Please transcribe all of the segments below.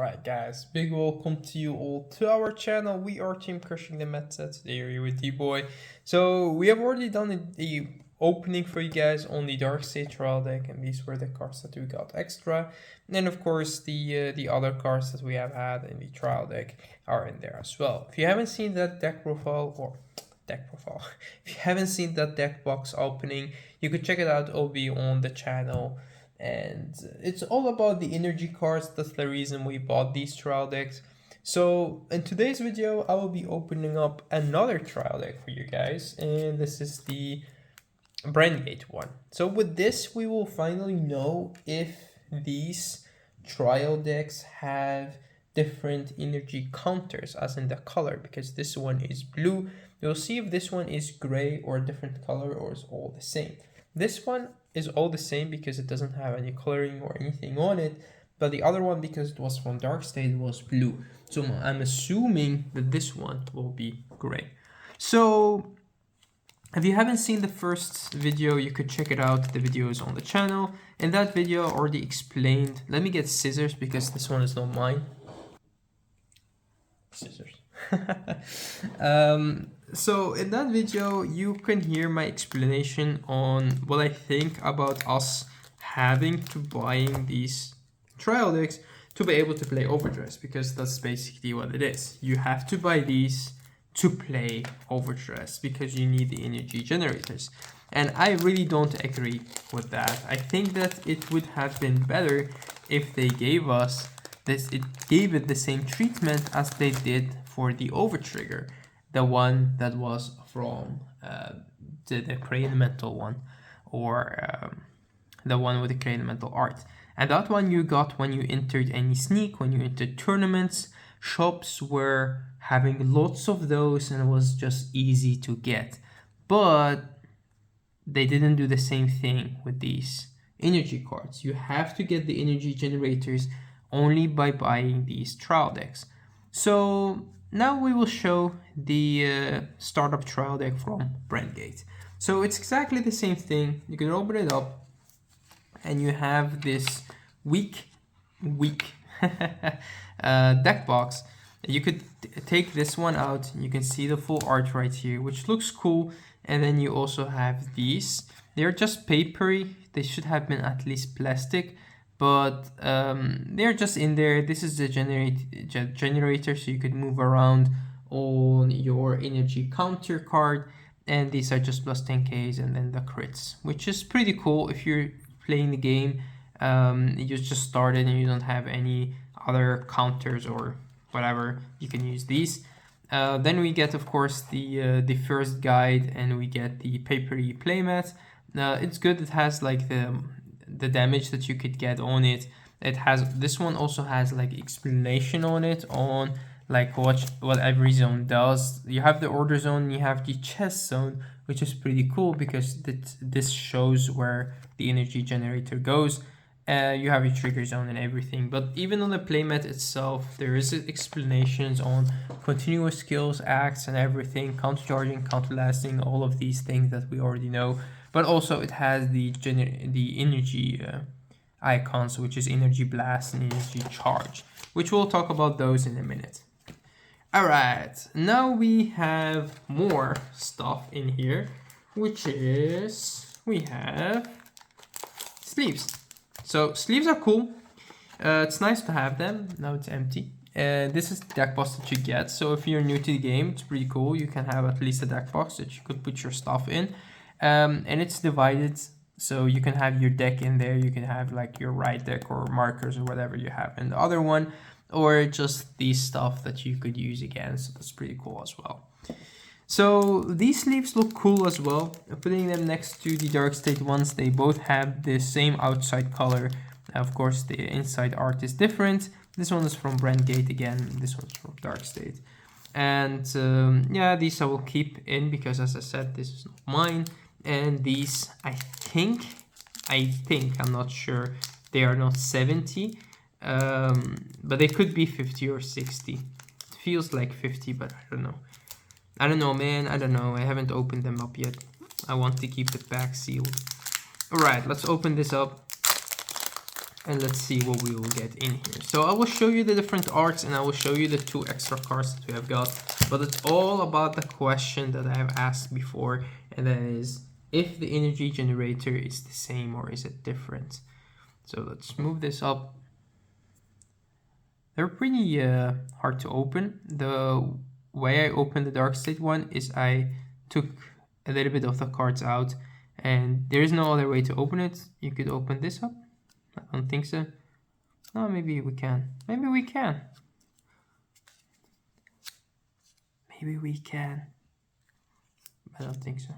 Alright guys, big welcome to you all to our channel. We are Team Crushing the Meta. Today we're here with D-Boy. So we have already done the opening for you guys on the Dark State trial deck, and these were the cards that we got extra. And then of course the other cards that we have had in the trial deck are in there as well. If you haven't seen that deck profile, if you haven't seen that deck box opening, you could check it out. It'll be on the channel. And it's all about the energy cards. That's the reason we bought these trial decks. So in today's video, I will be opening up another trial deck for you guys, and this is the Brandt one. So with this, we will finally know if these trial decks have different energy counters, as in the color, because this one is blue. You'll see if this one is gray or a different color or is all the same. This one is all the same because it doesn't have any coloring or anything on it, but the other one, because it was from Dark State, was blue. So I'm assuming that this one will be gray. So if you haven't seen the first video, you could check it out. The video is on the channel. In that video, I already explained. Let me get scissors because this one is not mine. Scissors. So in that video, you can hear my explanation on what I think about us having to buying these trial decks to be able to play Overdress, because that's basically what it is. You have to buy these to play Overdress because you need the energy generators. And I really don't agree with that. I think that it would have been better if they gave us this, it gave it the same treatment as they did for the Overtrigger, the one that was from the Crane Mental one, or the one with the Crane Mental art. And that one you got when you entered any sneak, when you entered tournaments. Shops were having lots of those and it was just easy to get. But they didn't do the same thing with these energy cards. You have to get the energy generators only by buying these trial decks. So now we will show the startup trial deck from Brandt. So it's exactly the same thing. You can open it up and you have this weak deck box. You could take this one out. You can see the full art right here, which looks cool. And then you also have these. They're just papery. They should have been at least plastic, but they're just in there. This is the generator, so you could move around on your energy counter card. And these are just plus 10Ks and then the crits, which is pretty cool if you're playing the game. You just started and you don't have any other counters or whatever. You can use these. Then we get, of course, the first guide, and we get the papery playmat. It's good. It has like the damage that you could get on it. It has, this one also has like explanation on it on like what every zone does. You have the order zone, you have the chest zone, which is pretty cool because this shows where the energy generator goes. You have your trigger zone and everything, but even on the playmat itself, there is explanations on continuous skills, acts, and everything, counter-charging, counter-lasting, all of these things that we already know. But also it has the energy icons, which is energy blast and energy charge, which we'll talk about those in a minute. All right, now we have more stuff in here, which is we have sleeves. So sleeves are cool. It's nice to have them. Now it's empty. This is the deck box that you get. So if you're new to the game, it's pretty cool. You can have at least a deck box that you could put your stuff in. And it's divided, so you can have your deck in there. You can have like your right deck or markers or whatever you have in the other one, or just these stuff that you could use again. So that's pretty cool as well. So these sleeves look cool as well. Putting them next to the Dark State ones, they both have the same outside color. Of course, the inside art is different. This one is from Brandt again. This one's from Dark State. And yeah, these I will keep in because, as I said, this is not mine. And these, I think, I'm not sure, they are not 70, but they could be 50 or 60. It feels like 50, but I don't know. I don't know, man. I don't know. I haven't opened them up yet. I want to keep the pack sealed. All right, let's open this up. And let's see what we will get in here. So I will show you the different arts and I will show you the 2 extra cards that we have got. But it's all about the question that I have asked before, and that is if the energy generator is the same or is it different. So let's move this up. They're pretty hard to open. The way I opened the Dark State one is I took a little bit of the cards out, and there is no other way to open it. You could open this up. I don't think so. No, maybe we can. Maybe we can. Maybe we can. I don't think so.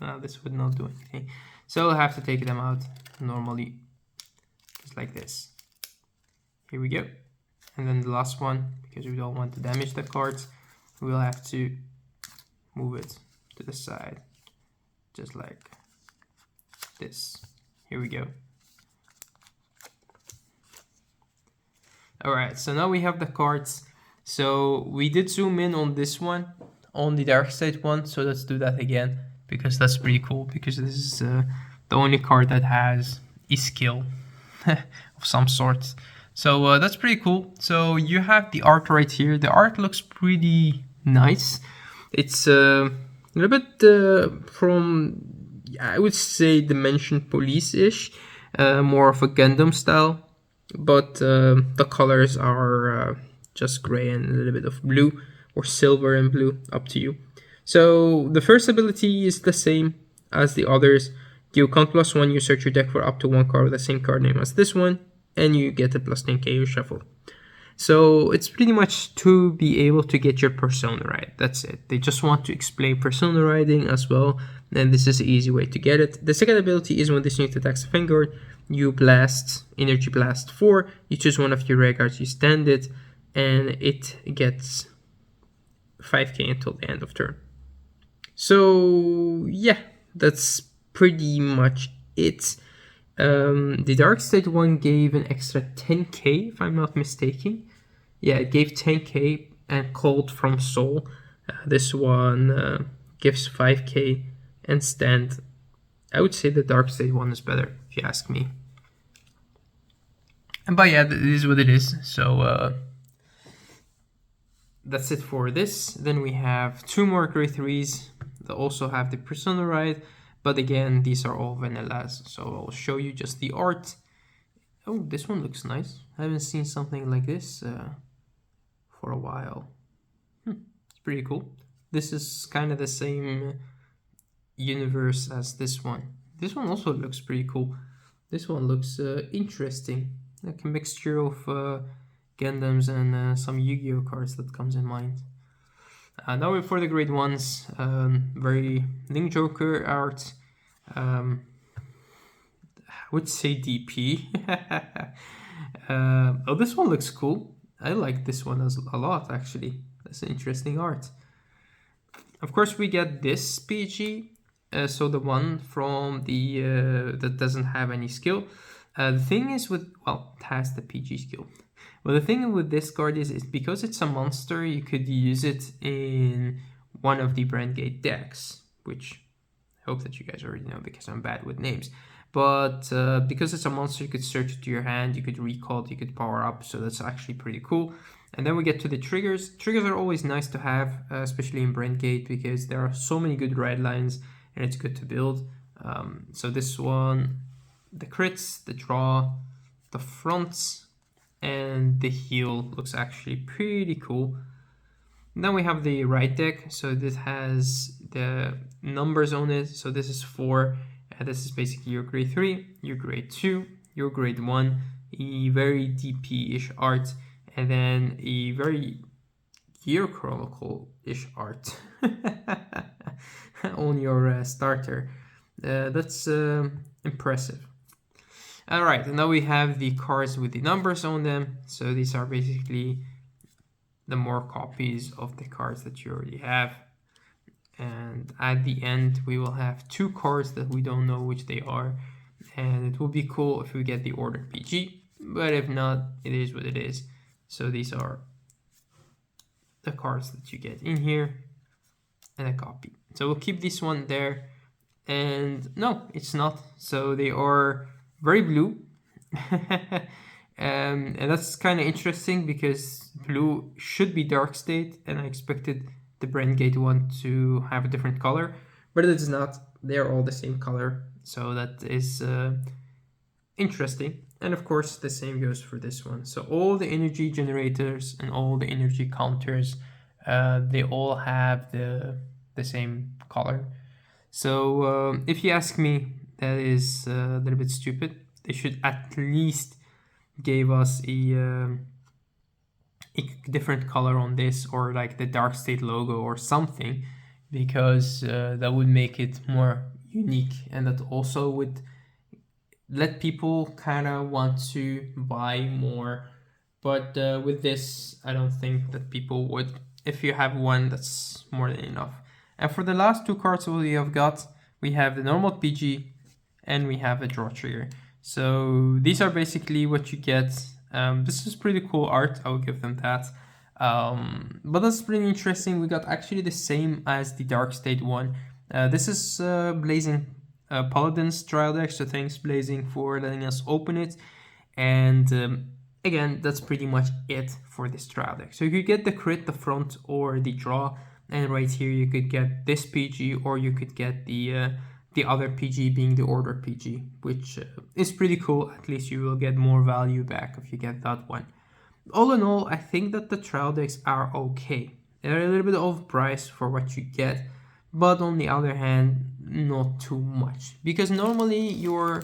No, this would not do anything. So I'll have to take them out normally, just like this. Here we go. And then the last one, because we don't want to damage the cards, we'll have to move it to the side, just like this. Here we go. Alright, so now we have the cards. So we did zoom in on this one, on the Dark State one, so let's do that again, because that's pretty cool, because this is the only card that has a skill of some sort. So that's pretty cool. So you have the art right here. The art looks pretty nice. It's a little bit from, I would say, Dimension Police-ish, more of a Gundam style, but the colors are just gray and a little bit of blue, or silver and blue, up to you. So the first ability is the same as the others. You count +1, you search your deck for up to 1 card with the same card name as this one, and you get a +10 KO shuffle. So it's pretty much to be able to get your persona right. That's it. They just want to explain persona writing as well, and this is an easy way to get it. The second ability is when this unit attacks the Vanguard, you blast, energy blast 4, you choose one of your rare cards, you stand it, and it gets 5k until the end of turn. So yeah, that's pretty much it. The Dark State one gave an extra 10k, if I'm not mistaken. Yeah, it gave 10k and called from Soul. This one gives 5k and stand. I would say the Dark State one is better, if you ask me. But yeah, it is what it is. So that's it for this. Then we have 2 more grade 3s that also have the persona right. But again, these are all vanillas, so I'll show you just the art. Oh, this one looks nice. I haven't seen something like this for a while. It's pretty cool. This is kind of the same universe as this one. This one also looks pretty cool. This one looks interesting. Like a mixture of Gundams and some Yu-Gi-Oh cards that comes in mind. Now for the grade 1s, very Link Joker art. I would say DP. Oh, this one looks cool. I like this one a lot, actually. That's an interesting art. Of course, we get this PG, so the one from the that doesn't have any skill. The thing is with, well, it has the PG skill. Well, the thing with this card is because it's a monster, you could use it in one of the Brandt decks, which I hope that you guys already know because I'm bad with names. But because it's a monster, you could search it to your hand, you could recall it, you could power up, so that's actually pretty cool. And then we get to the triggers. Triggers are always nice to have, especially in Brandt because there are so many good red lines and it's good to build. So this one, the crits, the draw, the fronts, and the heal looks actually pretty cool. And then we have the right deck, so this has the numbers on it. So this is 4, and this is basically your grade 3, your grade 2, your grade 1, a very DP-ish art, and then a very Gear Chronicle-ish art on your starter. That's impressive. Alright, and now we have the cards with the numbers on them. So these are basically the more copies of the cards that you already have. And at the end, we will have 2 cards that we don't know which they are. And it will be cool if we get the ordered PG. But if not, it is what it is. So these are the cards that you get in here and a copy. So we'll keep this one there. and no, it's not. So they are very blue. And that's kind of interesting because blue should be dark state, and I expected the Brandt one to have a different color, but it is not. They're all the same color, so that is interesting. And of course, the same goes for this one. So all the energy generators and all the energy counters, they all have the same color. So if you ask me, that is a little bit stupid. They should at least give us a different color on this, or like the dark state logo or something, because that would make it more unique, and that also would let people kind of want to buy more. But with this, I don't think that people would. If you have one, that's more than enough. And for the last two cards we have got, we have the normal PG and we have a draw trigger. So these are basically what you get. This is pretty cool art, I will give them that. But that's pretty interesting. We got actually the same as the Dark State one. This is Blazing Paladin's trial deck, so thanks Blazing for letting us open it. And again, that's pretty much it for this trial deck. So you could get the crit, the front, or the draw, and right here you could get this PG, or you could get the other PG being the order PG, which is pretty cool. At least you will get more value back if you get that one. All in all, I think that the trial decks are okay. They're a little bit overpriced for what you get, but on the other hand, not too much, because normally your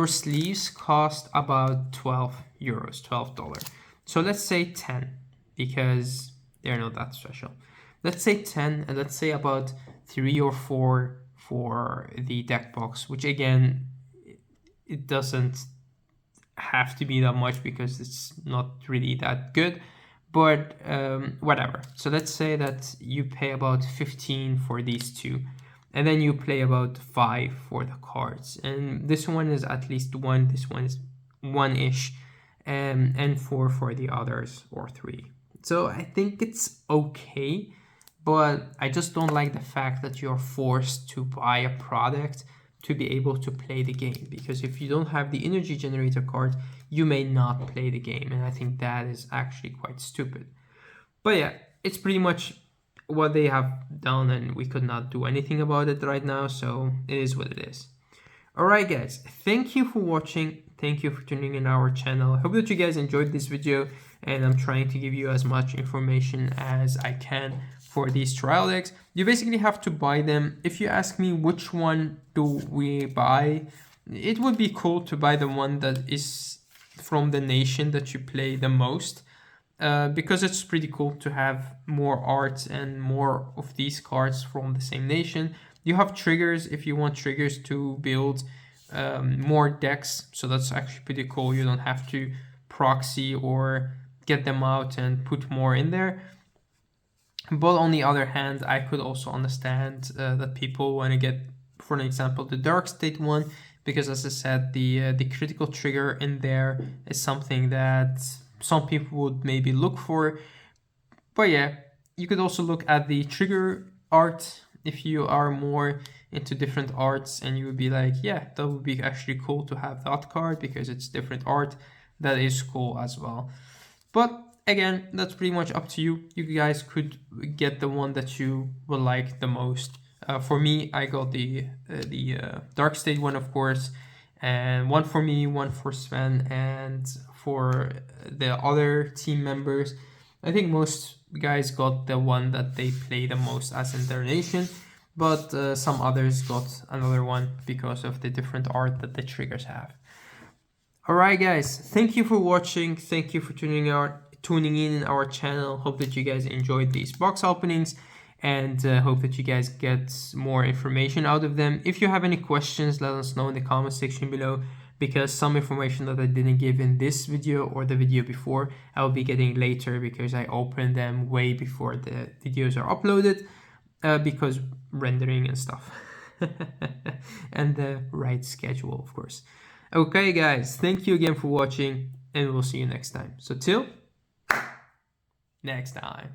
sleeves cost about 12 euros, $12. So let's say 10, because they're not that special. Let's say 10, and let's say about 3 or 4 for the deck box, which again, it doesn't have to be that much because it's not really that good, but whatever. So let's say that you pay about 15 for these two, and then you play about 5 for the cards, and this one is at least 1, this one is 1-ish, and 4 for the others, or 3. So I think it's okay, but I just don't like the fact that you're forced to buy a product to be able to play the game, because if you don't have the energy generator card, you may not play the game, and I think that is actually quite stupid. But yeah, it's pretty much what they have done, and we could not do anything about it right now, so it is what it is. Alright guys, thank you for watching, thank you for tuning in our channel. I hope that you guys enjoyed this video, and I'm trying to give you as much information as I can for these trial decks. You basically have to buy them. If you ask me which one do we buy, it would be cool to buy the one that is from the nation that you play the most, because it's pretty cool to have more art and more of these cards from the same nation. You have triggers if you want triggers to build more decks, so that's actually pretty cool. You don't have to proxy or get them out and put more in there. But on the other hand, I could also understand that people want to get, for an example, the Dark State one, because as I said, the critical trigger in there is something that some people would maybe look for. But yeah, you could also look at the trigger art if you are more into different arts, and you would be like, yeah, that would be actually cool to have that card because it's different art. That is cool as well. But again, that's pretty much up to you. You guys could get the one that you will like the most. For me, I got the Dark State one, of course, and one for me, one for Sven, and for the other team members, I think most guys got the one that they play the most as in their nation, but some others got another one because of the different art that the triggers have. Alright guys, thank you for watching, thank you for tuning in our channel. Hope that you guys enjoyed these box openings, and hope that you guys get more information out of them. If you have any questions, let us know in the comment section below, because some information that I didn't give in this video or the video before, I will be getting later, because I opened them way before the videos are uploaded, because rendering and stuff. And the right schedule, of course. Okay guys, thank you again for watching, and we'll see you next time. So till next time.